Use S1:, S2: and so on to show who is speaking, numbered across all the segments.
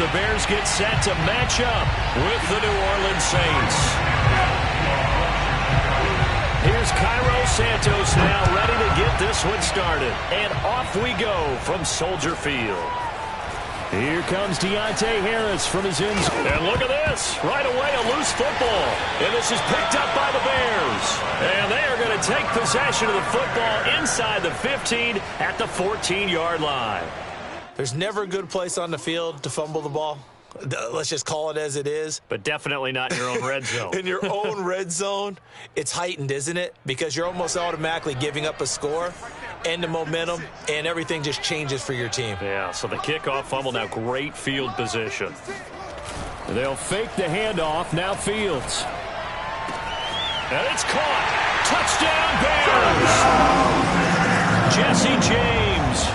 S1: the Bears get set to match up with the New Orleans Saints. Here's Cairo Santos now ready to get this one started. And off we go from Soldier Field. Here comes Deontay Harris from his end zone. And look at this. Right away, a loose football. And this is picked up by the Bears. And they are going to take possession of the football inside the 15 at the 14-yard line.
S2: There's never a good place on the field to fumble the ball. Let's just call it as it is.
S1: But definitely not in your own red zone.
S2: In your own red zone, it's heightened, isn't it? Because you're almost automatically giving up a score and the momentum, and everything just changes for your team.
S1: Yeah, so the kickoff fumble, now great field position. They'll fake the handoff, now Fields. And it's caught. Touchdown, Bears! Jesse James,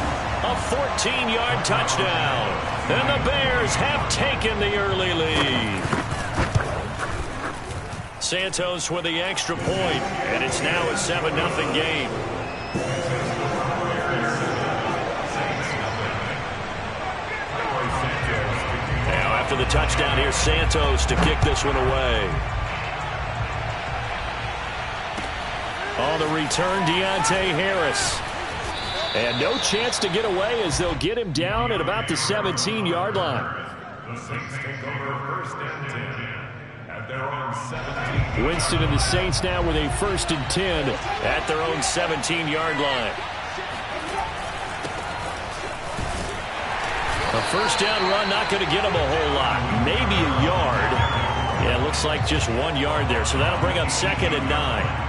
S1: a 14-yard touchdown. And the Bears have taken the early lead. Santos with the extra point, and it's now a 7-0 game. Now after the touchdown, here's Santos to kick this one away. On the return, Deontay Harris. And no chance to get away as they'll get him down at about the 17-yard line.
S3: The Saints take over 1st and 10 at their own 17.
S1: Winston and the Saints now with a 1st and 10 at their own 17-yard line. A first down run not going to get him a whole lot. Maybe a yard. Yeah, it looks like just 1 yard there. So that'll bring up 2nd and 9.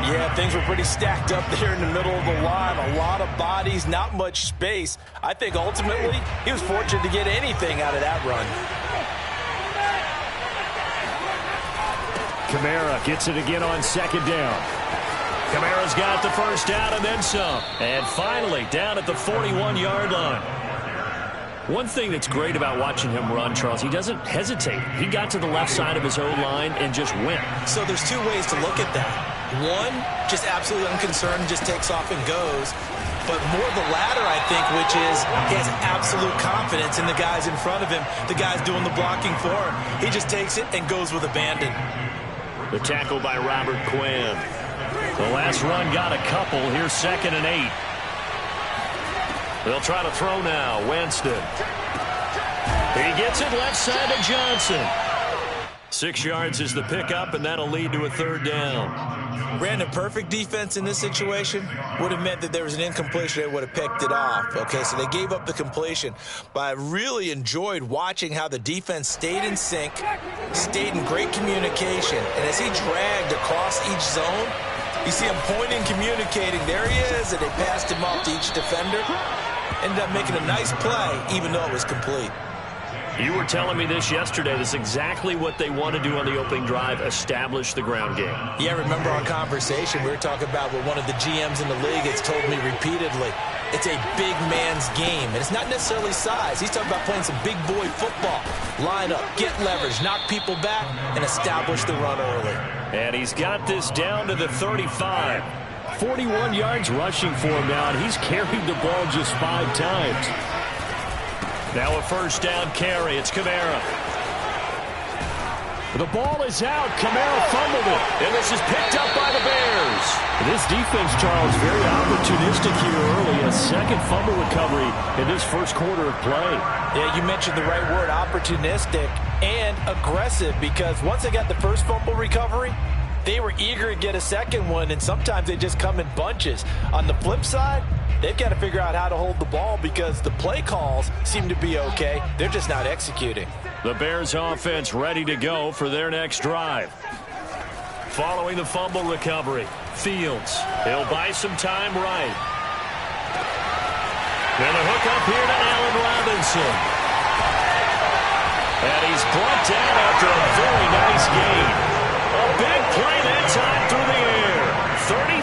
S2: Yeah, things were pretty stacked up there in the middle of the line. A lot of bodies, not much space. I think ultimately he was fortunate to get anything out of that run.
S1: Kamara gets it again on 2nd down. Kamara's got the first down and then some. And finally down at the 41-yard line. One thing that's great about watching him run, Charles, he doesn't hesitate. He got to the left side of his own line and just went.
S2: So there's two ways to look at that. One, just absolutely unconcerned, just takes off and goes. But more the latter, I think, which is he has absolute confidence in the guys in front of him, the guys doing the blocking for him. He just takes it and goes with abandon.
S1: The tackle by Robert Quinn. The last run got a couple. Here's 2nd and 8. They'll try to throw now. Winston. He gets it left side to Johnson. 6 yards is the pickup, and that'll lead to a 3rd down.
S2: Brandon, perfect defense in this situation would have meant that there was an incompletion. They would have picked it off. Okay, so they gave up the completion. But I really enjoyed watching how the defense stayed in sync, stayed in great communication. And as he dragged across each zone, you see him pointing, communicating. There he is, and they passed him off to each defender. Ended up making a nice play, even though it was complete.
S1: You were telling me this yesterday. This is exactly what they want to do on the opening drive, establish the ground game.
S2: Yeah, remember our conversation. We were talking about what one of the GMs in the league has told me repeatedly. It's a big man's game, and it's not necessarily size. He's talking about playing some big boy football. Line up, get leverage, knock people back, and establish the run early.
S1: And he's got this down to the 35. 41 yards rushing for him now, and he's carried the ball just 5 times. Now a first down carry. It's Kamara. The ball is out. Kamara fumbled it. And this is picked up by the Bears. This defense, Charles, very opportunistic here early. A 2nd fumble recovery in this 1st quarter of play.
S2: Yeah, you mentioned the right word, opportunistic and aggressive, because once they got the 1st fumble recovery, they were eager to get a 2nd one, and sometimes they just come in bunches. On the flip side, they've got to figure out how to hold the ball because the play calls seem to be okay. They're just not executing.
S1: The Bears offense ready to go for their next drive. Following the fumble recovery, Fields. He'll buy some time right. And a hook up here to Allen Robinson. And he's brought down after a very nice gain. A big play that time through the air.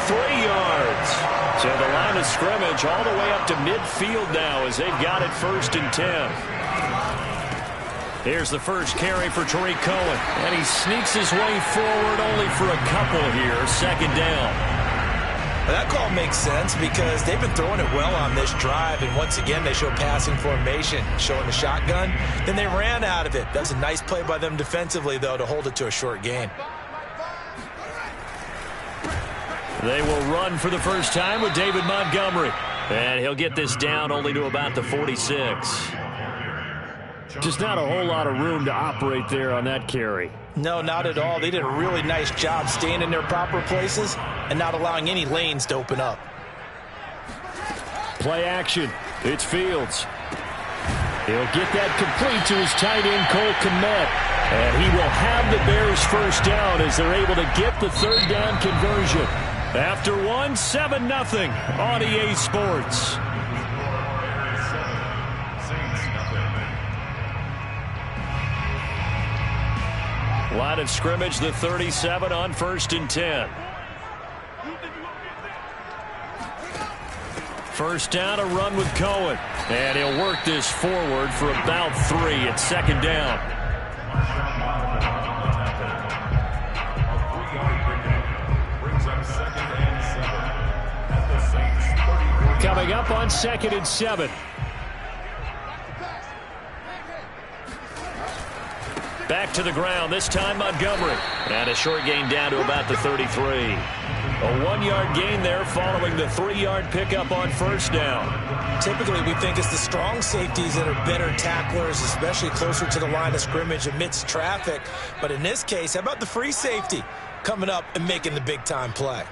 S1: 33 yards. So the line of scrimmage all the way up to midfield now as they've got it 1st and 10. Here's the first carry for Tariq Cohen. And he sneaks his way forward only for a couple here. 2nd down.
S2: Well, that call makes sense because they've been throwing it well on this drive, and once again they show passing formation, showing the shotgun. Then they ran out of it. That was a nice play by them defensively, though, to hold it to a short gain.
S1: They will run for the first time with David Montgomery. And he'll get this down only to about the 46. Just not a whole lot of room to operate there on that carry.
S2: No, not at all. They did a really nice job staying in their proper places and not allowing any lanes to open up.
S1: Play action. It's Fields. He'll get that complete to his tight end, Cole Kmet. And he will have the Bears first down as they're able to get the third down conversion. After one, 7-0 on EA Sports. Line of scrimmage, the 37 on 1st and 10. First down, a run with Cohen. And he'll work this forward for about 3 at 2nd down. Coming up on 2nd and 7. Back to the ground, this time Montgomery. And a short gain down to about the 33. A 1-yard gain there following the 3-yard pickup on 1st down.
S2: Typically, we think it's the strong safeties that are better tacklers, especially closer to the line of scrimmage amidst traffic. But in this case, how about the free safety coming up and making the big-time play?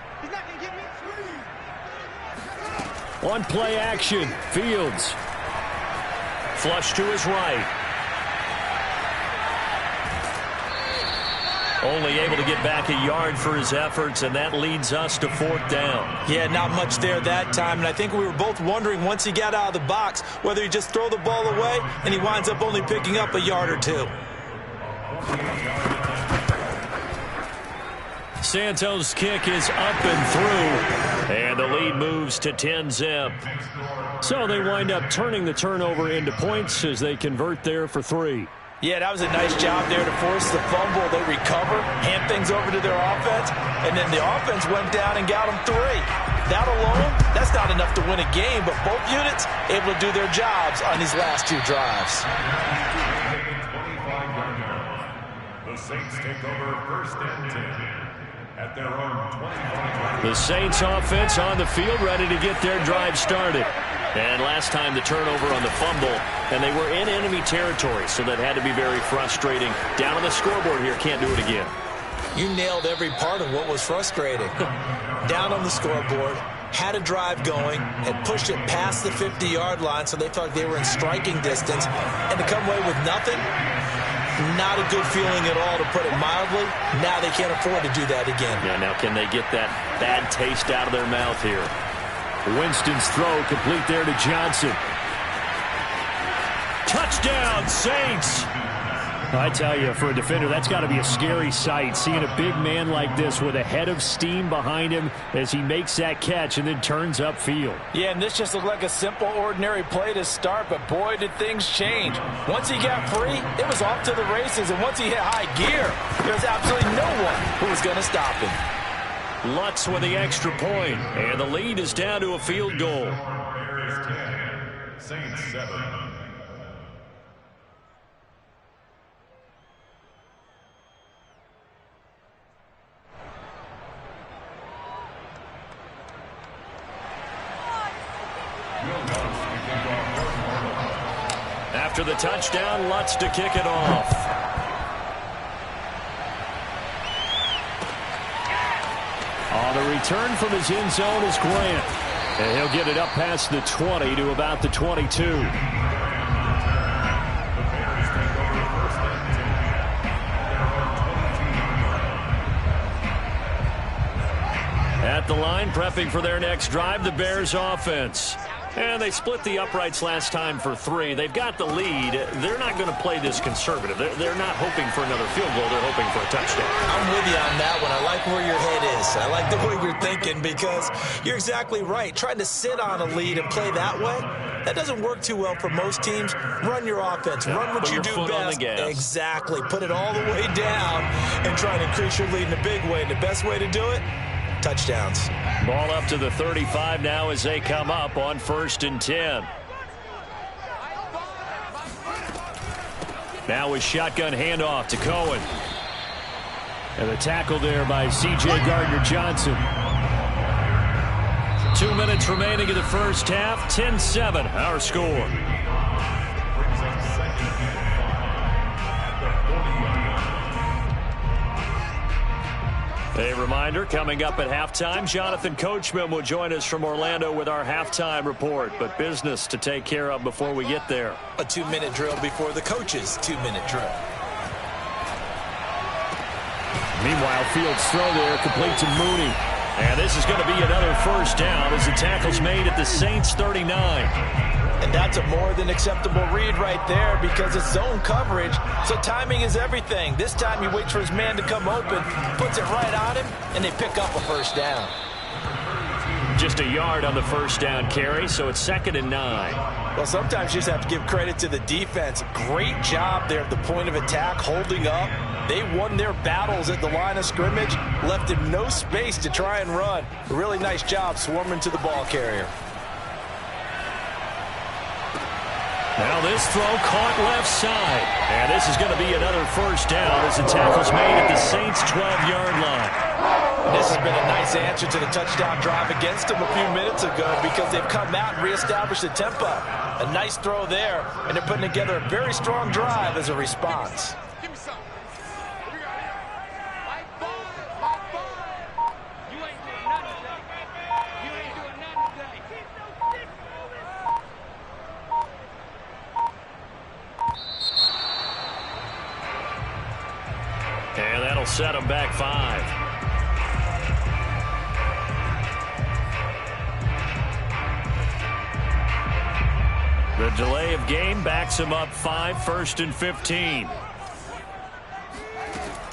S1: On play action, Fields. Flush to his right. Only able to get back a yard for his efforts, and that leads us to 4th down.
S2: Yeah, not much there that time, and I think we were both wondering once he got out of the box whether he just throw the ball away, and he winds up only picking up a yard or 2.
S1: Santos' kick is up and through, and the lead moves to 10-zip. So they wind up turning the turnover into points as they convert there for 3.
S2: Yeah, that was a nice job there to force the fumble. They recover, hand things over to their offense, and then the offense went down and got them 3. That alone, that's not enough to win a game, but both units able to do their jobs on these last 2 drives.
S3: The Saints take over 1st and 10 at their own 25.
S1: The Saints offense on the field, ready to get their drive started. And last time the turnover on the fumble, and they were in enemy territory, so that had to be very frustrating. Down on the scoreboard here, can't do it again.
S2: You nailed every part of what was frustrating. Down on the scoreboard, had a drive going, had pushed it past the 50-yard line, so they felt like they were in striking distance, and to come away with nothing, not a good feeling at all, to put it mildly. Now they can't afford to do that again.
S1: Yeah, now can they get that bad taste out of their mouth here? Winston's throw complete there to Johnson. Touchdown, Saints! I tell you, for a defender, that's got to be a scary sight, seeing a big man like this with a head of steam behind him as he makes that catch and then turns upfield.
S2: Yeah, and this just looked like a simple, ordinary play to start, but boy, did things change. Once he got free, it was off to the races, and once he hit high gear, there was absolutely no one who was going to stop him.
S1: Lutz with the extra point, and the lead is down to a field goal.
S3: Bears 10, Saints 7.
S1: After the touchdown, Lutz to kick it off. On the return from his end zone is Grant. And he'll get it up past the 20 to about the 22. At the line, prepping for their next drive, the Bears offense. And they split the uprights last time for 3. They've got the lead. They're not going to play this conservative. They're not hoping for another field goal. They're hoping for a touchdown.
S2: I'm with you on that one. I like where your head is. I like the way you're thinking because you're exactly right. Trying to sit on a lead and play that way, that doesn't work too well for most teams. Run your offense. Run what you do best. Exactly. Put it all the way down and try to increase your lead in a big way. And the best way to do it, touchdowns.
S1: Ball up to the 35 now as they come up on 1st and 10. Now a shotgun handoff to Cohen. And the tackle there by C.J. Gardner-Johnson. 2 minutes remaining in the first half. 10-7 our score. A reminder, coming up at halftime, Jonathan Coachman will join us from Orlando with our halftime report. But business to take care of before we get there.
S2: A 2-minute drill before the coach's 2-minute drill.
S1: Meanwhile, Fields' throw there complete to Mooney. And this is going to be another first down as the tackle's made at the Saints' 39.
S2: And that's a more than acceptable read right there because it's zone coverage, so timing is everything. This time he waits for his man to come open, puts it right on him, and they pick up a first down.
S1: Just a yard on the first down carry, so it's 2nd and 9.
S2: Well, sometimes you just have to give credit to the defense. Great job there at the point of attack, holding up. They won their battles at the line of scrimmage, left him no space to try and run. A really nice job swarming to the ball carrier.
S1: Now this throw caught left side. And this is going to be another first down as the tackle's made at the Saints' 12-yard line.
S2: This has been a nice answer to the touchdown drive against them a few minutes ago because they've come out and reestablished the tempo. A nice throw there, and they're putting together a very strong drive as a response.
S1: And that'll set them back 5. The delay of game backs him up 5, 1st and 15.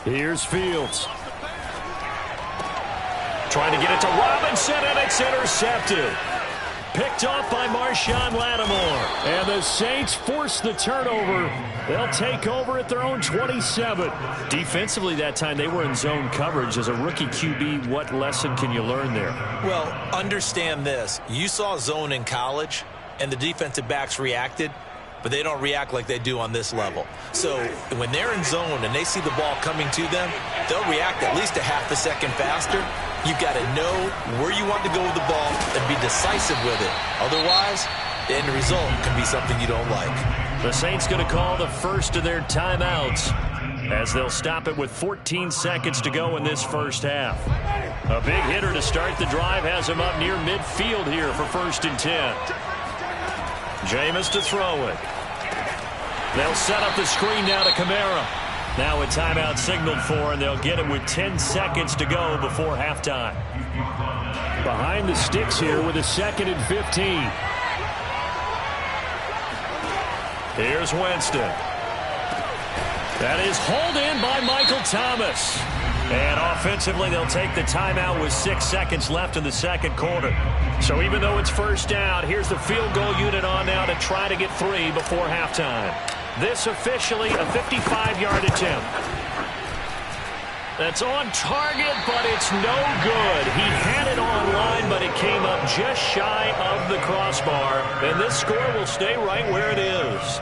S1: Here's Fields. Trying to get it to Robinson, and it's intercepted. Picked off by Marshawn Lattimore. And the Saints force the turnover. They'll take over at their own 27. Defensively that time, they were in zone coverage. As a rookie QB, what lesson can you learn there?
S2: Well, understand this. You saw zone in college, and the defensive backs reacted, but they don't react like they do on this level. So when they're in zone and they see the ball coming to them, they'll react at least a half a second faster. You've got to know where you want to go with the ball and be decisive with it. Otherwise, the end result can be something you don't like.
S1: The Saints going to call the first of their timeouts as they'll stop it with 14 seconds to go in this first half. A big hitter to start the drive has him up near midfield here for 1st and 10. Jameis to throw it. They'll set up the screen now to Kamara. Now a timeout signaled for, and they'll get it with 10 seconds to go before halftime. Behind the sticks here with a 2nd and 15. Here's Winston. That is hauled in by Michael Thomas. And offensively, they'll take the timeout with 6 seconds left in the second quarter. So even though it's first down, here's the field goal unit on now to try to get 3 before halftime. This officially a 55-yard attempt. That's on target, but it's no good. He had it on line, but it came up just shy of the crossbar. And this score will stay right where it is.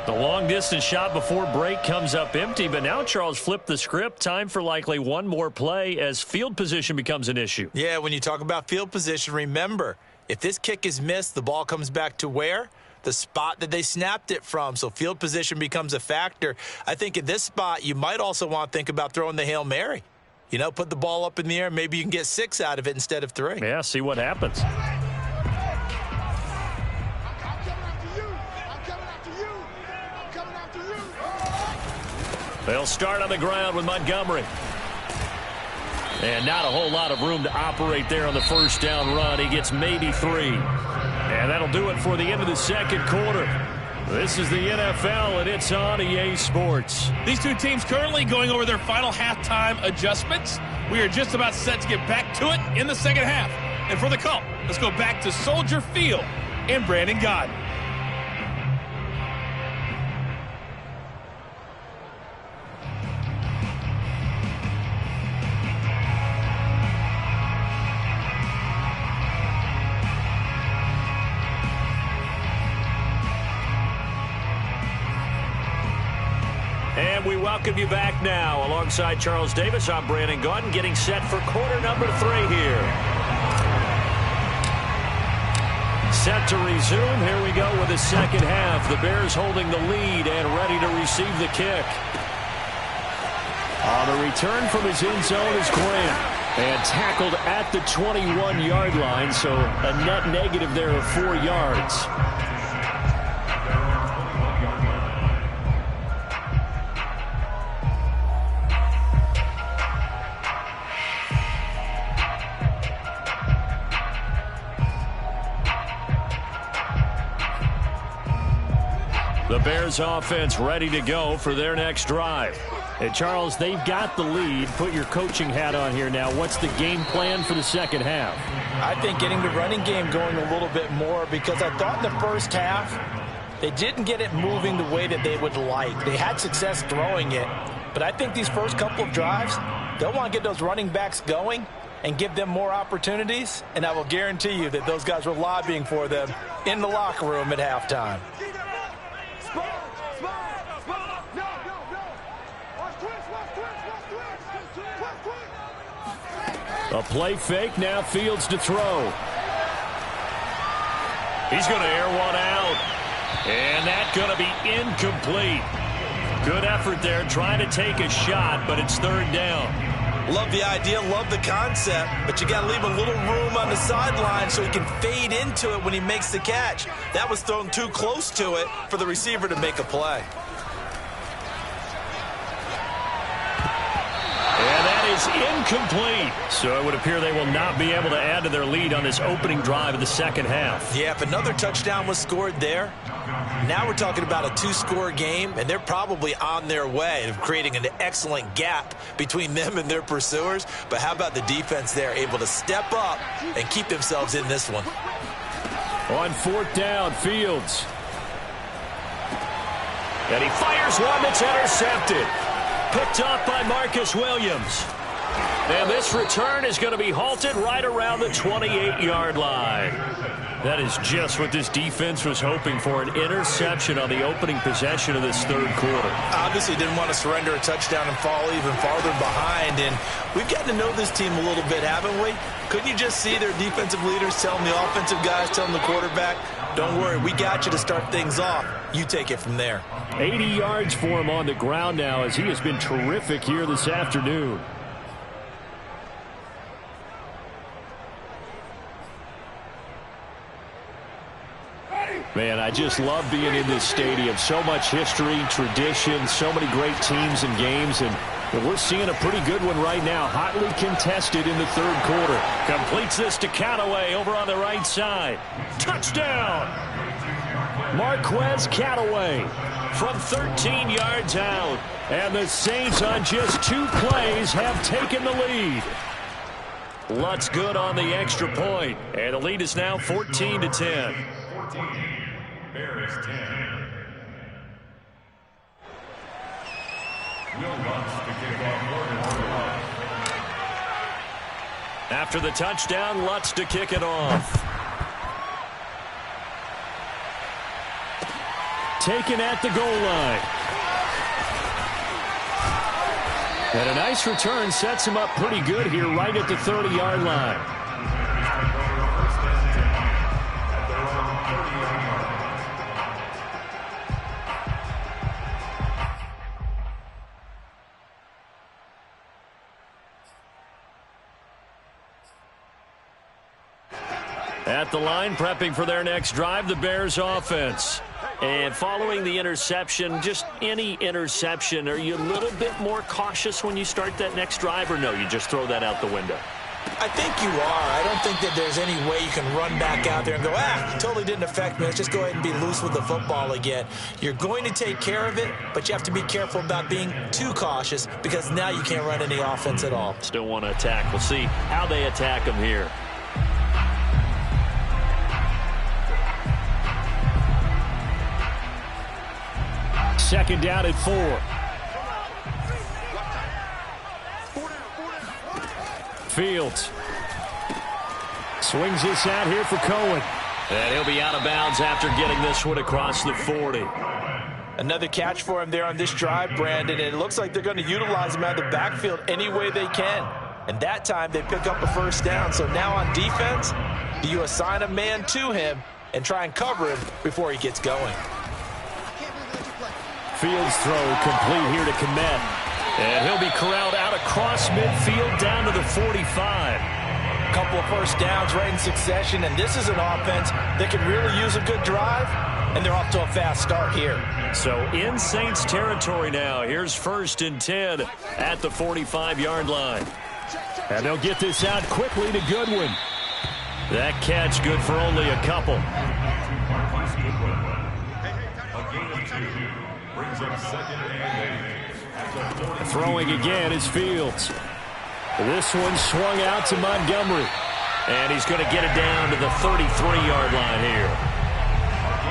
S1: The long-distance shot before break comes up empty, but now Charles flipped the script. Time for likely one more play as field position becomes an issue.
S2: Yeah, when you talk about field position, remember, if this kick is missed, the ball comes back to where? The spot that they snapped it from. So field position becomes a factor. I think at this spot, you might also want to think about throwing the Hail Mary. You know, put the ball up in the air. Maybe you can get 6 out of it instead of 3.
S1: Yeah, see what happens. They'll start on the ground with Montgomery. And not a whole lot of room to operate there on the first down run. He gets maybe 3. And that'll do it for the end of the second quarter. This is the NFL, and it's on EA Sports.
S4: These two teams currently going over their final halftime adjustments. We are just about set to get back to it in the second half. And for the call, let's go back to Soldier Field and Brandon Gaudin.
S1: And we welcome you back now. Alongside Charles Davis, I'm Brandon Gaudin, getting set for quarter number 3 here. Set to resume. Here we go with the second half. The Bears holding the lead and ready to receive the kick. On the return from his end zone is Grant. And tackled at the 21-yard line, so a net negative there of 4 yards. The Bears offense ready to go for their next drive. Hey, Charles, they've got the lead. Put your coaching hat on here now. What's the game plan for the second half?
S2: I think getting the running game going a little bit more, because I thought in the first half they didn't get it moving the way that they would like. They had success throwing it, but I think these first couple of drives, they'll want to get those running backs going and give them more opportunities, and I will guarantee you that those guys were lobbying for them in the locker room at halftime.
S1: A play fake, now Fields to throw. He's going to air one out. And that's going to be incomplete. Good effort there, trying to take a shot, but it's third down.
S2: Love the idea, love the concept, but you got to leave a little room on the sideline so he can fade into it when he makes the catch. That was thrown too close to it for the receiver to make a play.
S1: And that is incomplete. So it would appear they will not be able to add to their lead on this opening drive of the second half.
S2: Yeah, if another touchdown was scored there, now we're talking about a 2-score game, and they're probably on their way of creating an excellent gap between them and their pursuers. But how about the defense there, able to step up and keep themselves in this one?
S1: On fourth down, Fields. And he fires one that's intercepted. Picked off by Marcus Williams. And this return is going to be halted right around the 28-yard line. That is just what this defense was hoping for, an interception on the opening possession of this third quarter.
S2: Obviously didn't want to surrender a touchdown and fall even farther behind. And we've gotten to know this team a little bit, haven't we? Couldn't you just see their defensive leaders telling the offensive guys, telling the quarterback, don't worry, we got you to start things off. You take it from there.
S1: 80 yards for him on the ground now, as he has been terrific here this afternoon. Man, I just love being in this stadium. So much history, tradition, so many great teams and games, and we're seeing a pretty good one right now. Hotly contested in the third quarter. Completes this to Callaway over on the right side. Touchdown! Marquez Callaway from 13 yards out. And the Saints on just 2 plays have taken the lead. Lutz good on the extra point. And the lead is now 14-10.
S3: 14, Bears 10. Will Lutz to kick off.
S1: After the touchdown, Lutz to kick it off. Taken at the goal line. And a nice return sets him up pretty good here right at the 30-yard line. At the line, prepping for their next drive, the Bears offense. And following the interception, just any interception, are you a little bit more cautious when you start that next drive, or no, you just throw that out the window?
S2: I think you are. I don't think that there's any way you can run back out there and go, totally didn't affect me. Let's just go ahead and be loose with the football again. You're going to take care of it, but you have to be careful about being too cautious, because now you can't run any offense at all.
S1: Still want to attack. We'll see how they attack them here. Second down at 4. Fields swings this out here for Cohen. And he'll be out of bounds after getting this one across the 40.
S2: Another catch for him there on this drive, Brandon, and it looks like they're going to utilize him out of the backfield any way they can. And that time they pick up a first down. So now on defense, do you assign a man to him and try and cover him before he gets going?
S1: Fields throw complete here to Kmet. And he'll be corralled out across midfield down to the 45.
S2: A couple of first downs right in succession, and this is an offense that can really use a good drive, and they're off to a fast start here.
S1: So in Saints territory now. Here's 1st and 10 at the 45-yard line. And they'll get this out quickly to Goodwin. That catch good for only a couple.
S3: Marquise Goodwin. A gain of 2 brings up 2nd and 8.
S1: Throwing again is Fields. This one swung out to Montgomery. And he's going to get it down to the 33-yard line here.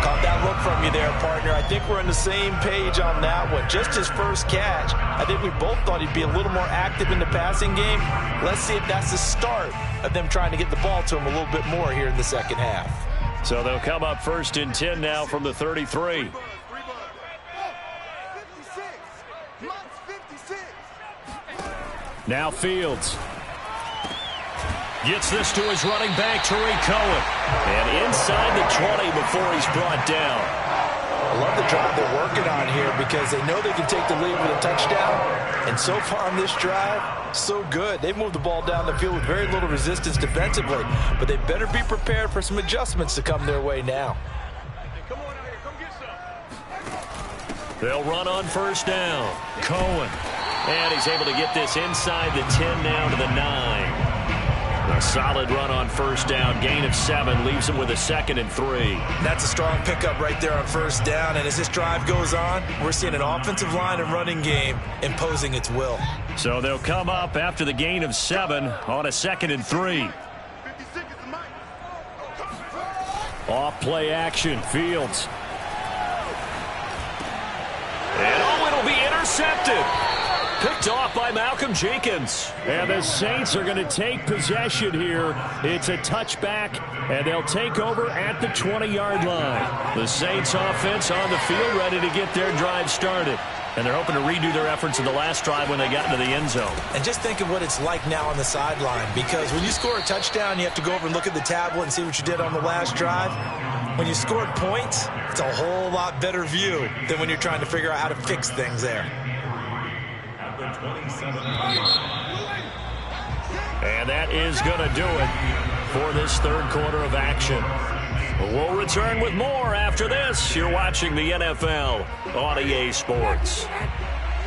S2: Caught that look from you there, partner. I think we're on the same page on that one. Just his first catch. I think we both thought he'd be a little more active in the passing game. Let's see if that's the start of them trying to get the ball to him a little bit more here in the second half.
S1: So they'll come up 1st and 10 now from the 33. Now Fields. Gets this to his running back, Tariq Cohen. And inside the 20 before he's brought down.
S2: I love the drive they're working on here because they know they can take the lead with a touchdown. And so far on this drive, so good. They've moved the ball down the field with very little resistance defensively. But they better be prepared for some adjustments to come their way now.
S1: They'll run on 1st down. Cohen. And he's able to get this inside the 10 now to the 9. A solid run on 1st down. Gain of 7 leaves him with a 2nd and 3.
S2: That's a strong pickup right there on 1st down. And as this drive goes on, we're seeing an offensive line and running game imposing its will.
S1: So they'll come up after the gain of 7 on a 2nd and 3. Off play action. Fields. And it'll be intercepted. Picked off by Malcolm Jenkins. And the Saints are going to take possession here. It's a touchback, and they'll take over at the 20-yard line. The Saints offense on the field ready to get their drive started. And they're hoping to redo their efforts in the last drive when they got into the end zone.
S2: And just think of what it's like now on the sideline, because when you score a touchdown, you have to go over and look at the tablet and see what you did on the last drive. When you scored points, it's a whole lot better view than when you're trying to figure out how to fix things there.
S1: And that is going to do it for this 3rd quarter of action. We'll return with more after this. You're watching the NFL on EA Sports.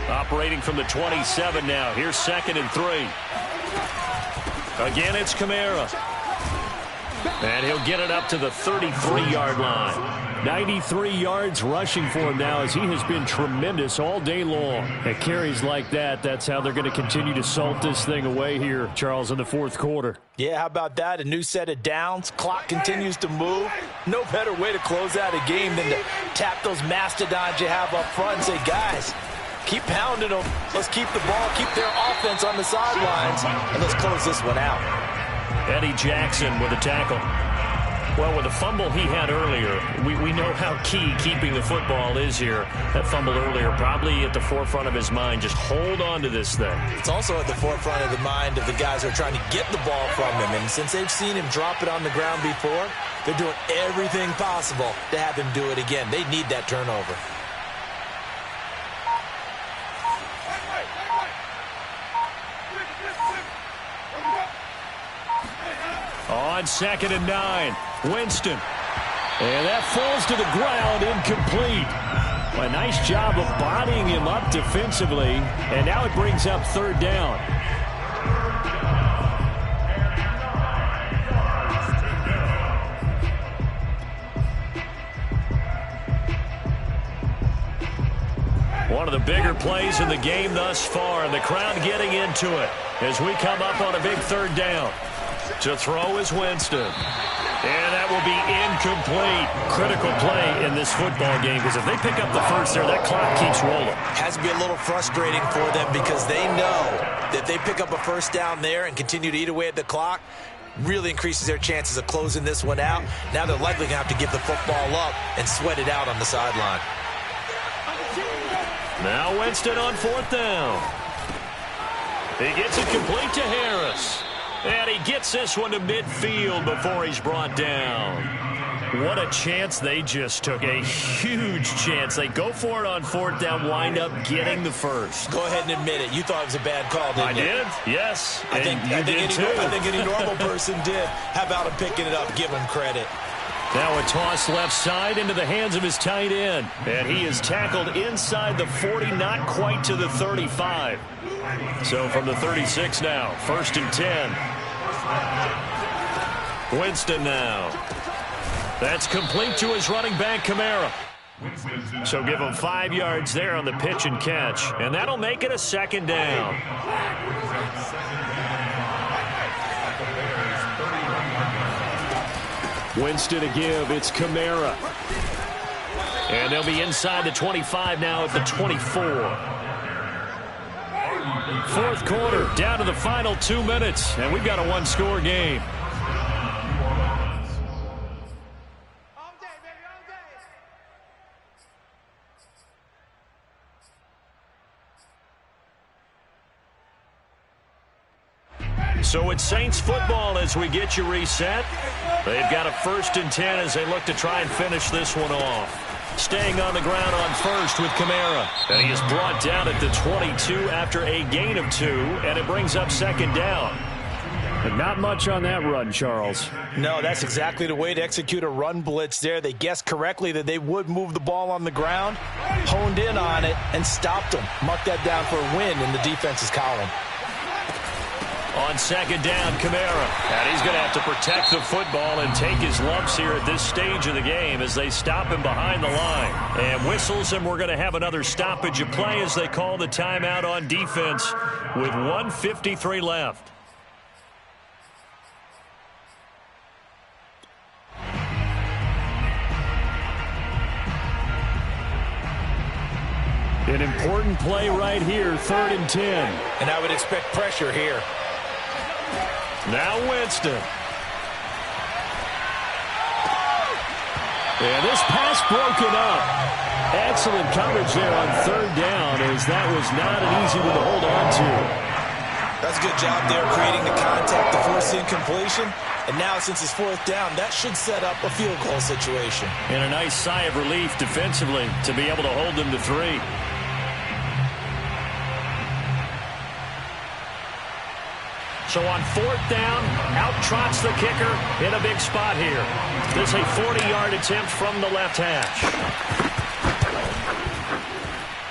S1: Operating from the 27 now. Here's 2nd and 3. Again, it's Kamara. And he'll get it up to the 33-yard line. 93 yards rushing for him now as he has been tremendous all day long. At carries like that, that's how they're going to continue to salt this thing away here, Charles, in the 4th quarter.
S2: Yeah, how about that? A new set of downs. Clock continues to move. No better way to close out a game than to tap those mastodons you have up front and say, guys, keep pounding them. Let's keep the ball, keep their offense on the sidelines, and let's close this one out.
S1: Eddie Jackson with a tackle. Well, with the fumble he had earlier, we know how key keeping the football is here. That fumble earlier probably at the forefront of his mind. Just hold on to this thing.
S2: It's also at the forefront of the mind of the guys who are trying to get the ball from him. And since they've seen him drop it on the ground before, they're doing everything possible to have him do it again. They need that turnover.
S1: On 2nd and 9, Winston. And that falls to the ground, incomplete. A nice job of bodying him up defensively. And now it brings up 3rd down. One of the bigger plays in the game thus far, and the crowd getting into it as we come up on a big 3rd down. To throw is Winston. And that will be incomplete. Critical play in this football game, because if they pick up the first there, that clock keeps rolling.
S2: Has to be a little frustrating for them because they know that they pick up a first down there and continue to eat away at the clock, really increases their chances of closing this one out. Now they're likely going to have to give the football up and sweat it out on the sideline.
S1: Now Winston on 4th down. He gets it complete to Harris. And he gets this one to midfield before he's brought down. What a chance they just took. A huge chance. They go for it on 4th down, wind up getting the first.
S2: Go ahead and admit it. You thought it was a bad call, didn't you?
S1: I did, yes.
S2: I think any normal person did. How about him picking it up? Give him credit.
S1: Now a toss left side into the hands of his tight end. And he is tackled inside the 40, not quite to the 35. So from the 36 now, 1st and 10. Winston now. That's complete to his running back, Kamara. So give him 5 yards there on the pitch and catch. And that'll make it a 2nd down. Winston to give. It's Kamara. And they'll be inside the 25 now at the 24. 4th quarter, down to the final 2 minutes. And we've got a 1-score game. So it's Saints football as we get you reset. They've got a 1st and 10 as they look to try and finish this one off. Staying on the ground on 1st with Kamara. And he is brought down at the 22 after a gain of 2, and it brings up 2nd down. But not much on that run, Charles.
S2: No, that's exactly the way to execute a run blitz there. They guessed correctly that they would move the ball on the ground, honed in on it, and stopped them. Mark that down for a win in the defense's column.
S1: On 2nd down, Kamara. And he's going to have to protect the football and take his lumps here at this stage of the game as they stop him behind the line. And whistles, and we're going to have another stoppage of play as they call the timeout on defense with 1:53 left. An important play right here, 3rd and 10.
S2: And I would expect pressure here.
S1: Now Winston. And this pass broken up. Excellent coverage there on 3rd down as that was not an easy one to hold on to.
S2: That's a good job there creating the contact to force incompletion. And now since it's 4th down, that should set up a field goal situation.
S1: And a nice sigh of relief defensively to be able to hold them to 3. So on 4th down, out trots the kicker in a big spot here. This is a 40-yard attempt from the left hash.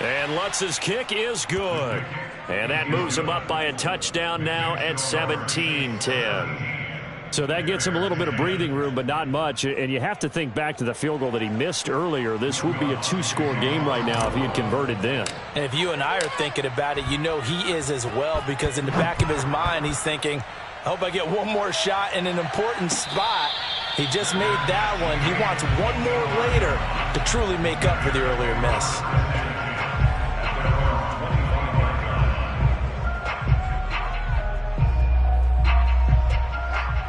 S1: And Lutz's kick is good. And that moves him up by a touchdown now at 17-10. So that gets him a little bit of breathing room, but not much. And you have to think back to the field goal that he missed earlier. This would be a 2-score game right now if he had converted then.
S2: And if you and I are thinking about it, you know he is as well, because in the back of his mind, he's thinking, I hope I get one more shot in an important spot. He just made that one. He wants one more later to truly make up for the earlier miss.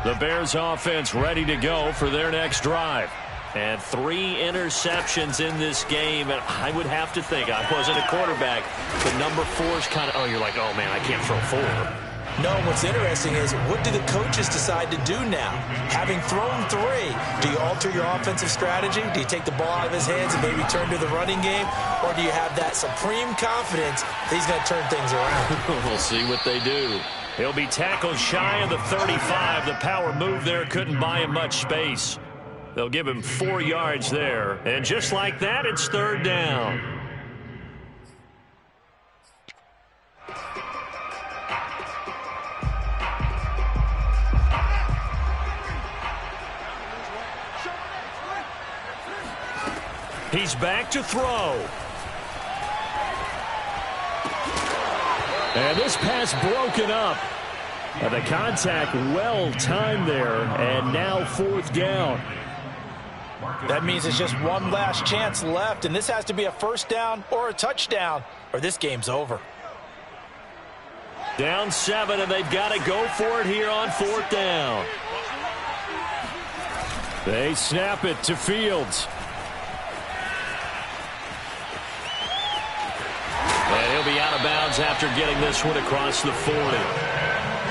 S1: The Bears offense ready to go for their next drive. And 3 interceptions in this game. And I would have to think, I wasn't a quarterback, but number 4's kind of, you're like, oh, man, I can't throw 4.
S2: No, what's interesting is, what do the coaches decide to do now? Having thrown 3, do you alter your offensive strategy? Do you take the ball out of his hands and maybe turn to the running game? Or do you have that supreme confidence that he's going to turn things around?
S1: We'll see what they do. He'll be tackled shy of the 35. The power move there couldn't buy him much space. They'll give him 4 yards there. And just like that, it's 3rd down. He's back to throw. And this pass broken up. And the contact well timed there. And now 4th down.
S2: That means it's just one last chance left. And this has to be a 1st down or a touchdown, or this game's over.
S1: Down 7, and they've got to go for it here on 4th down. They snap it to Fields. he'll be out of bounds after getting this one across the 40.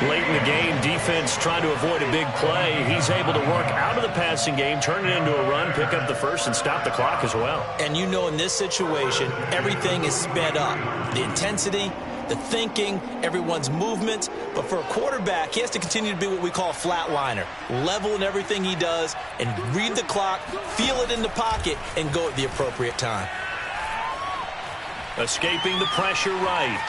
S1: Late in the game, defense trying to avoid a big play. He's able to work out of the passing game, turn it into a run, pick up the first, and stop the clock as well.
S2: And you know in this situation, everything is sped up. The intensity, the thinking, everyone's movement. But for a quarterback, he has to continue to be what we call a flatliner. Level in everything he does and read the clock, feel it in the pocket, and go at the appropriate time.
S1: Escaping the pressure right.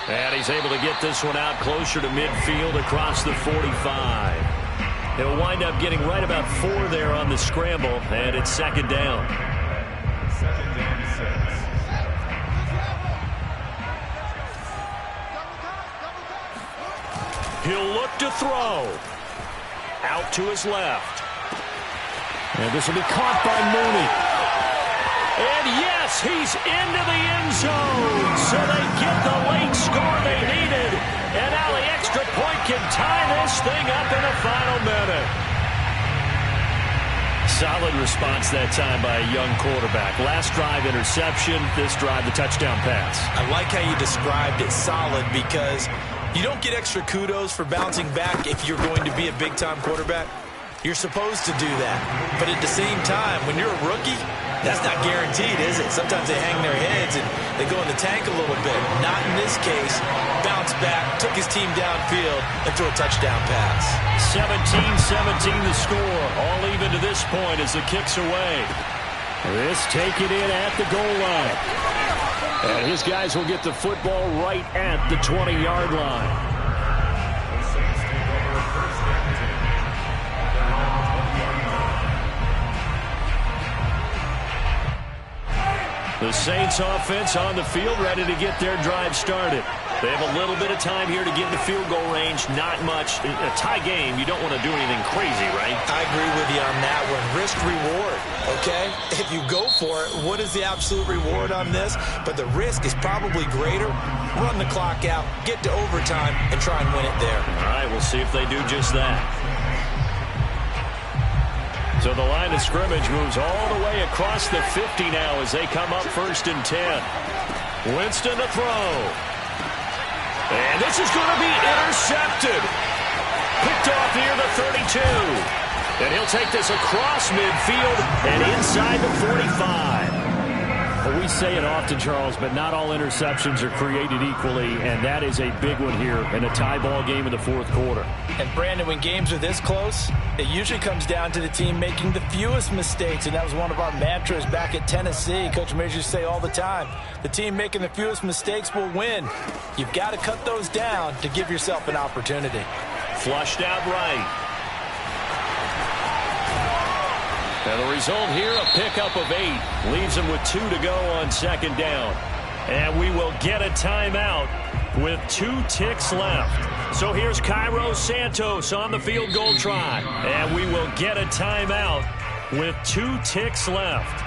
S1: And he's able to get this one out closer to midfield across the 45. He'll wind up getting right about 4 there on the scramble, and it's second down.
S3: Second down, 6.
S1: He'll look to throw. Out to his left. And this will be caught by Mooney. And yes, he's into the end zone. So they get the late score they needed. And now the extra point can tie this thing up in the final minute. Solid response that time by a young quarterback. Last drive interception, this drive the touchdown pass.
S2: I like how you described it solid because you don't get extra kudos for bouncing back if you're going to be a big-time quarterback. You're supposed to do that. But at the same time, when you're a rookie, that's not guaranteed, is it? Sometimes they hang their heads and they go in the tank a little bit. Not in this case. Bounced back, took his team downfield, and threw a touchdown pass.
S1: 17-17 the score. All even to this point as the kick's away. This taken in at the goal line. And his guys will get the football right at the 20-yard line. The Saints offense on the field, ready to get their drive started. They have a little bit of time here to get in the field goal range. Not much. A tie game, you don't want to do anything crazy, right?
S2: I agree with you on that one. Risk-reward, okay? If you go for it, what is the absolute reward on this? But the risk is probably greater. Run the clock out, get to overtime, and try and win it there.
S1: All right, we'll see if they do just that. So the line of scrimmage moves all the way across the 50 now as they come up 1st and 10. Winston to throw. And this is going to be intercepted. Picked off near the 32. And he'll take this across midfield and inside the 45. Well, we say it often, Charles, but not all interceptions are created equally, and that is a big one here in a tie ball game in the 4th quarter.
S2: And, Brandon, when games are this close, it usually comes down to the team making the fewest mistakes, and that was one of our mantras back at Tennessee. Coach Majors used to say all the time, the team making the fewest mistakes will win. You've got to cut those down to give yourself an opportunity.
S1: Flushed out right. And the result here, a pickup of 8. Leaves them with 2 to go on 2nd down. And we will get a timeout with 2 ticks left. So here's Cairo Santos on the field goal try. And we will get a timeout with 2 ticks left.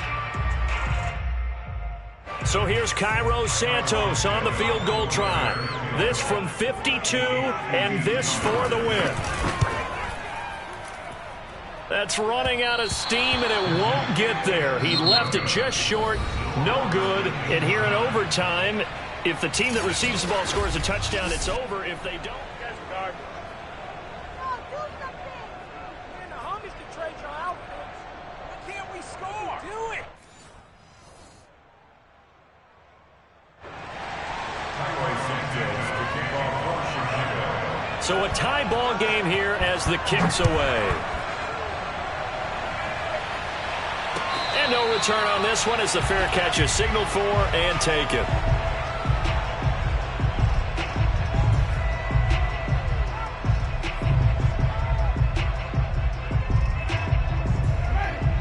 S1: So here's Cairo Santos on the field goal try. This from 52 and this for the win. That's running out of steam, and it won't get there. He left it just short, no good. And here in overtime, if the team that receives the ball scores a touchdown, it's over. If they don't, so a tie ball game here as the kick's away. And no return on this one as the fair catch is signaled for and taken.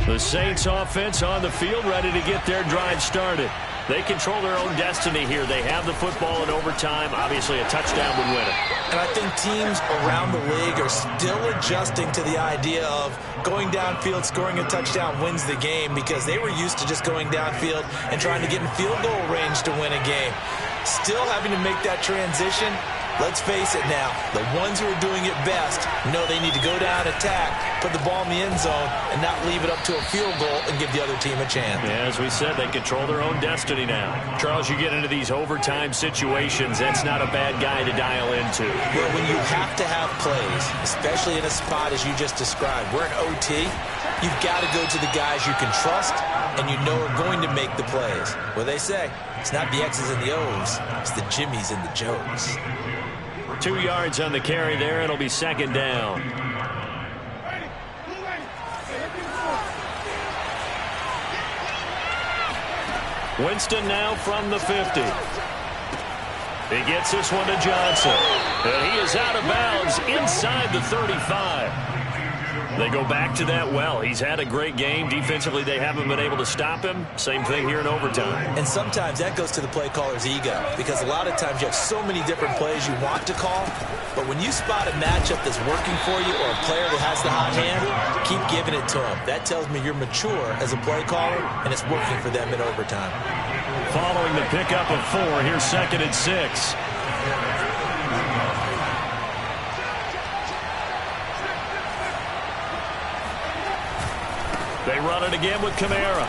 S1: The Saints offense on the field ready to get their drive started. They control their own destiny here. They have the football in overtime. Obviously, a touchdown would win it.
S2: And I think teams around the league are still adjusting to the idea of going downfield, scoring a touchdown wins the game because they were used to just going downfield and trying to get in field goal range to win a game. Still having to make that transition. Let's face it now, the ones who are doing it best know they need to go down, attack, put the ball in the end zone, and not leave it up to a field goal and give the other team a chance.
S1: Yeah, as we said, they control their own destiny now. Charles, you get into these overtime situations, that's not a bad guy to dial into.
S2: Well, when you have to have plays, especially in a spot as you just described, we're in OT, you've got to go to the guys you can trust and you know are going to make the plays. What they say, it's not the X's and the O's, it's the Jimmies and the Joes.
S1: 2 yards on the carry there. It'll be second down. Winston now from the 50. He gets this one to Johnson. And he is out of bounds inside the 35. They go back to that well. He's had a great game. Defensively, they haven't been able to stop him. Same thing here in overtime.
S2: And sometimes that goes to the play caller's ego, because a lot of times you have so many different plays you want to call, but when you spot a matchup that's working for you or a player that has the hot hand, keep giving it to him. That tells me you're mature as a play caller, and it's working for them in overtime.
S1: Following the pickup of 4, here's 2nd and 6. They run it again with Kamara.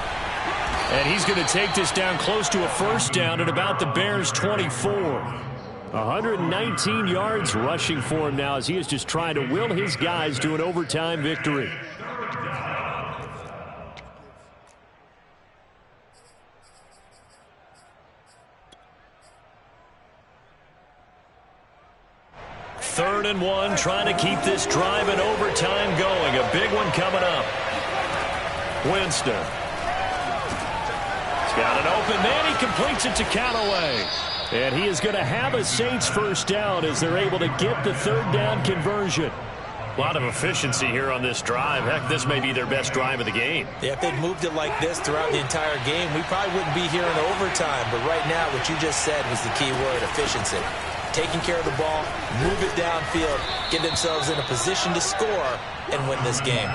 S1: And he's going to take this down close to a first down at about the Bears' 24. 119 yards rushing for him now as he is just trying to will his guys to an overtime victory. Third and 1, trying to keep this drive in overtime going. A big one coming up. Winston. He's got an open man. He completes it to Callaway. And he is going to have a Saints first down as they're able to get the third down conversion. A lot of efficiency here on this drive. Heck, this may be their best drive of the game.
S2: Yeah, if they'd moved it like this throughout the entire game, we probably wouldn't be here in overtime. But right now, what you just said was the key word, efficiency. Taking care of the ball, move it downfield, get themselves in a position to score, and win this game.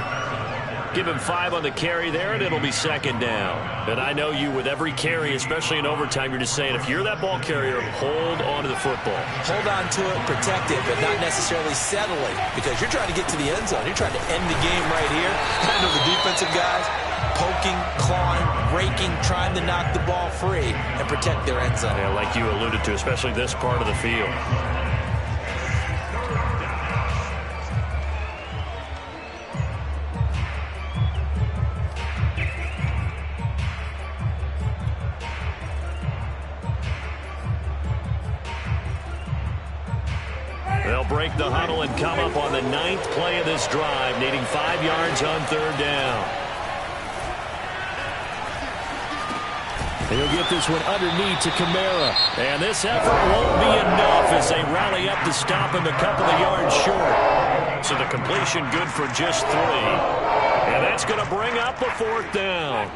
S1: Give him 5 on the carry there, and it'll be second down. And I know you, with every carry, especially in overtime, you're just saying, if you're that ball carrier, hold on to the football.
S2: Hold on to it, protect it, but not necessarily settle it, because you're trying to get to the end zone. You're trying to end the game right here. I know the defensive guys poking, clawing, raking, trying to knock the ball free and protect their end zone.
S1: Yeah, like you alluded to, especially this part of the field. They'll break the huddle and come up on the 9th play of this drive, needing 5 yards on third down. He'll get this one underneath to Kamara. And this effort won't be enough as they rally up to stop him a couple of yards short. So the completion good for just 3. And that's going to bring up a 4th down.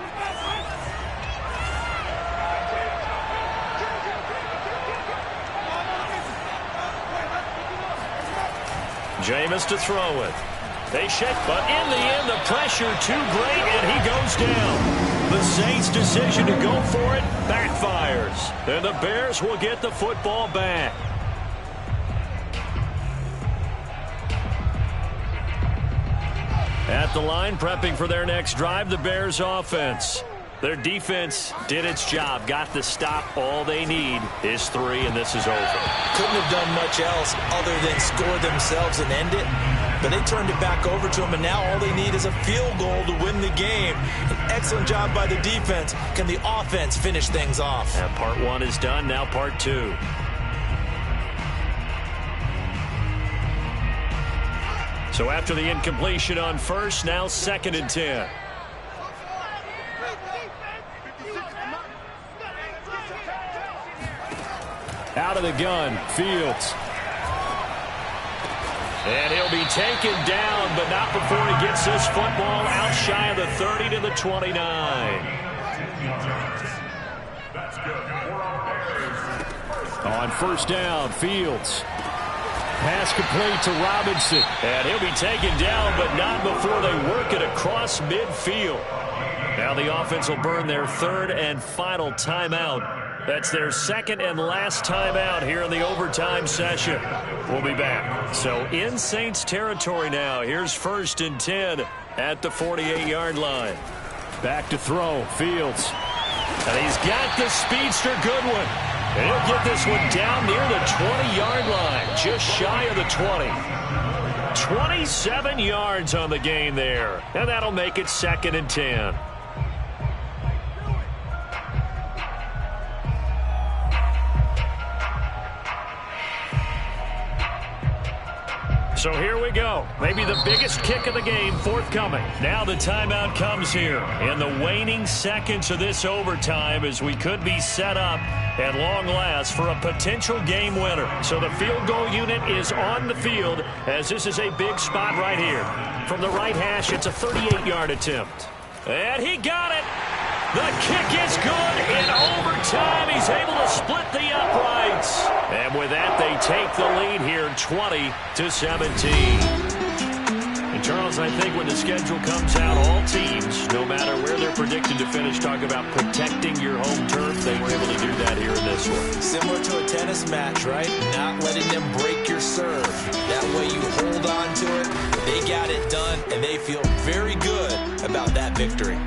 S1: Jameis to throw it. They shake, but in the end, the pressure too great, and he goes down. The Saints' decision to go for it backfires. And the Bears will get the football back. At the line, prepping for their next drive, the Bears offense. Their defense did its job, got the stop. All they need is 3, and this is over.
S2: Couldn't have done much else other than score themselves and end it. But they turned it back over to them, and now all they need is a field goal to win the game. An excellent job by the defense. Can the offense finish things off?
S1: And part 1 is done, now part 2. So after the incompletion on first, now 2nd and 10. Out of the gun, Fields. And he'll be taken down, but not before he gets this football out shy of the 30 to the 29. On first down, Fields. Pass complete to Robinson. And he'll be taken down, but not before they work it across midfield. Now the offense will burn their 3rd and final timeout That's their second and last timeout here in the overtime session. We'll be back. So in Saints territory now. Here's 1st and 10 at the 48-yard line. Back to throw, Fields. And he's got the speedster Goodwin. And he'll get this one down near the 20-yard line, just shy of the 20. 27 yards on the gain there. And that'll make it 2nd and 10. So here we go. Maybe the biggest kick of the game forthcoming. Now the timeout comes here in the waning seconds of this overtime as we could be set up at long last for a potential game winner. So the field goal unit is on the field as this is a big spot right here. From the right hash, it's a 38-yard attempt. And he got it. The kick is good in overtime. He's able to split the uprights. And with that, they take the lead here 20-17. And Charles, I think when the schedule comes out, all teams, no matter where they're predicted to finish, talk about protecting your home turf. They were able to do that here in this one.
S2: Similar to a tennis match, right? Not letting them break your serve. That way you hold on to it. They got it done, and they feel very good about that victory.